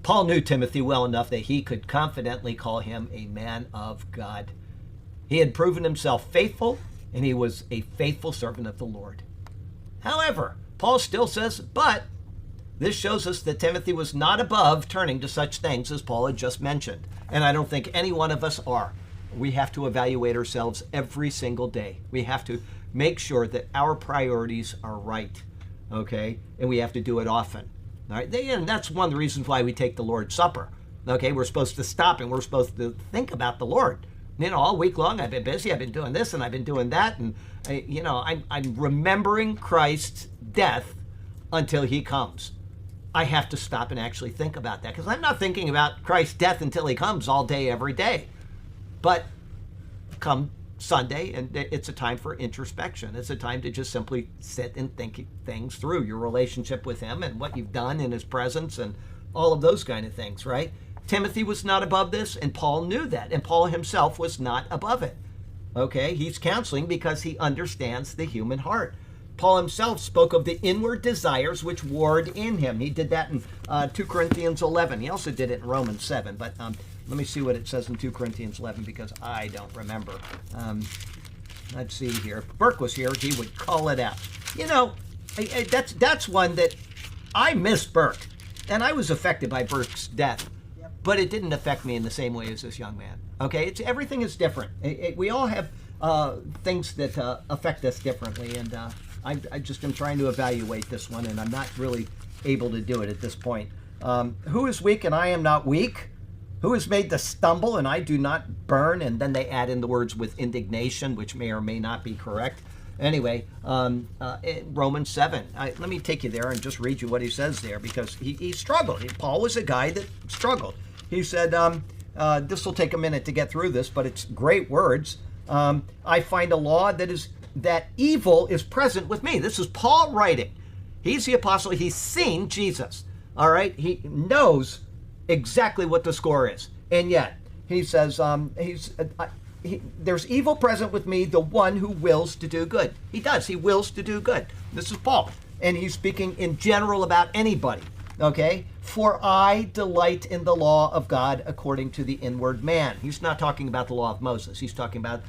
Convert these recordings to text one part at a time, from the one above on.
Paul knew Timothy well enough that he could confidently call him a man of God. He had proven himself faithful, and he was a faithful servant of the Lord. However, Paul still says, but this shows us that Timothy was not above turning to such things as Paul had just mentioned. And I don't think any one of us are. We have to evaluate ourselves every single day. We have to make sure that our priorities are right, okay? And we have to do it often, all right? And that's one of the reasons why we take the Lord's Supper, okay? We're supposed to stop and we're supposed to think about the Lord. You know, all week long I've been busy, I've been doing this and I've been doing that, and I'm remembering Christ's death until he comes. I have to stop and actually think about that, because I'm not thinking about Christ's death until he comes all day, every day. But come Sunday, and it's a time for introspection. It's a time to just simply sit and think things through, your relationship with him and what you've done in his presence and all of those kind of things, right? Timothy was not above this, and Paul knew that, and Paul himself was not above it. Okay, he's counseling because he understands the human heart. Paul himself spoke of the inward desires which warred in him. He did that in 2 Corinthians 11. He also did it in Romans 7, but let me see what it says in 2 Corinthians 11, because I don't remember. Let's see here. If Burke was here, he would call it out. You know, that's one that I miss Burke, and I was affected by Burke's death. But it didn't affect me in the same way as this young man. Okay, everything is different. We all have things that affect us differently, and I just am trying to evaluate this one, and I'm not really able to do it at this point. Who is weak and I am not weak? Who is made to stumble and I do not burn? And then they add in the words with indignation, which may or may not be correct. Anyway, Romans 7. Let me take you there and just read you what he says there, because he struggled. Paul was a guy that struggled. He said, this will take a minute to get through this, but it's great words. I find a law that evil is present with me. This is Paul writing. He's the apostle. He's seen Jesus. All right. He knows exactly what the score is. And yet he says, there's evil present with me, the one who wills to do good. He does. He wills to do good. This is Paul. And he's speaking in general about anybody. Okay? For I delight in the law of God according to the inward man. He's not talking about the law of Moses. He's talking about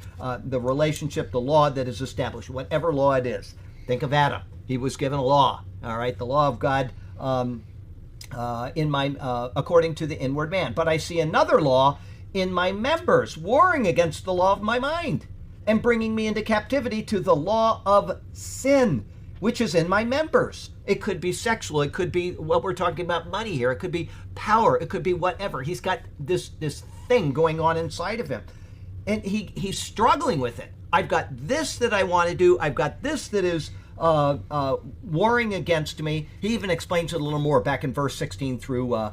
the relationship, the law that is established, whatever law it is. Think of Adam. He was given a law. All right? The law of God according to the inward man. But I see another law in my members, warring against the law of my mind, and bringing me into captivity to the law of sin, which is in my members. It could be sexual. It could be what we're talking about, money here. It could be power. It could be whatever. He's got this thing going on inside of him, and he's struggling with it. I've got this that I want to do. I've got this that is warring against me. He even explains it a little more back in verse 16 through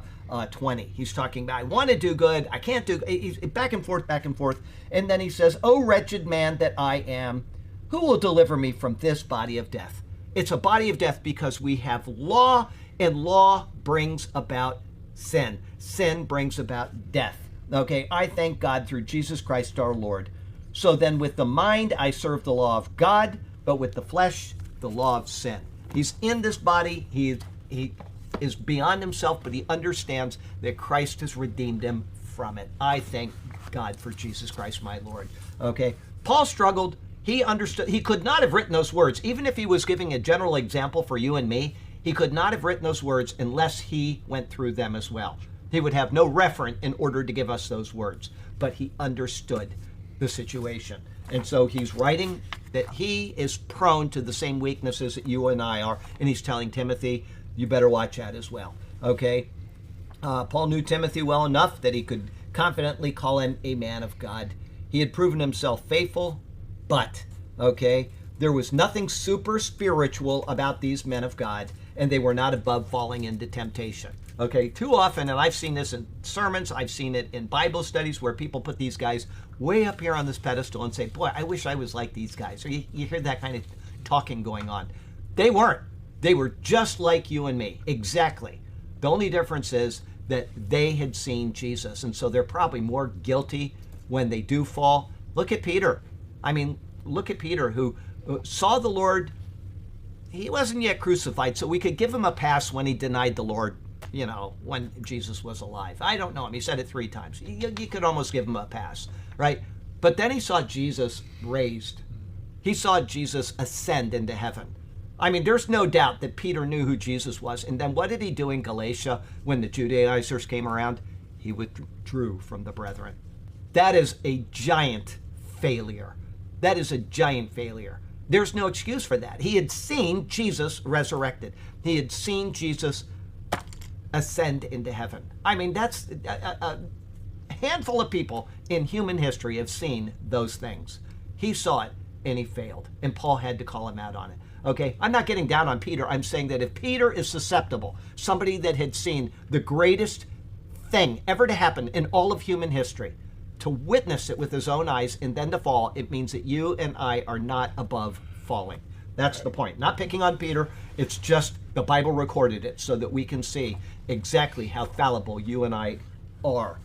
20. He's talking about, I want to do good, I can't do, he's back and forth. And then he says, "O wretched man that I am, who will deliver me from this body of death?" It's a body of death because we have law, and law brings about sin. Sin brings about death. Okay, I thank God through Jesus Christ our Lord. So then with the mind I serve the law of God, but with the flesh, the law of sin. He's in this body. He is beyond himself, but he understands that Christ has redeemed him from it. I thank God for Jesus Christ, my Lord. Okay. Paul struggled. He understood. He could not have written those words. Even if he was giving a general example for you and me, he could not have written those words unless he went through them as well. He would have no referent in order to give us those words, but he understood the situation. And so he's writing that he is prone to the same weaknesses that you and I are, and he's telling Timothy, you better watch out as well. Okay? Paul knew Timothy well enough that he could confidently call him a man of God. He had proven himself faithful, but, okay, there was nothing super spiritual about these men of God, and they were not above falling into temptation. Okay, too often, and I've seen this in sermons, I've seen it in Bible studies where people put these guys way up here on this pedestal and say, boy, I wish I was like these guys. Or you hear that kind of talking going on. They weren't. They were just like you and me. Exactly. The only difference is that they had seen Jesus, and so they're probably more guilty when they do fall. Look at Peter. I mean, look at Peter, who saw the Lord. He wasn't yet crucified, so we could give him a pass when he denied the Lord when Jesus was alive. I don't know him. He said it 3 times. You could almost give him a pass, right? But then he saw Jesus raised. He saw Jesus ascend into heaven. I mean, there's no doubt that Peter knew who Jesus was. And then what did he do in Galatia when the Judaizers came around? He withdrew from the brethren. That is a giant failure. That is a giant failure. There's no excuse for that. He had seen Jesus resurrected. He had seen Jesus ascend into heaven. I mean, that's a handful of people in human history have seen those things. He saw it and he failed. And Paul had to call him out on it. Okay, I'm not getting down on Peter. I'm saying that if Peter is susceptible, somebody that had seen the greatest thing ever to happen in all of human history, to witness it with his own eyes and then to fall, it means that you and I are not above falling. That's the point. Not picking on Peter. It's just the Bible recorded it so that we can see exactly how fallible you and I are.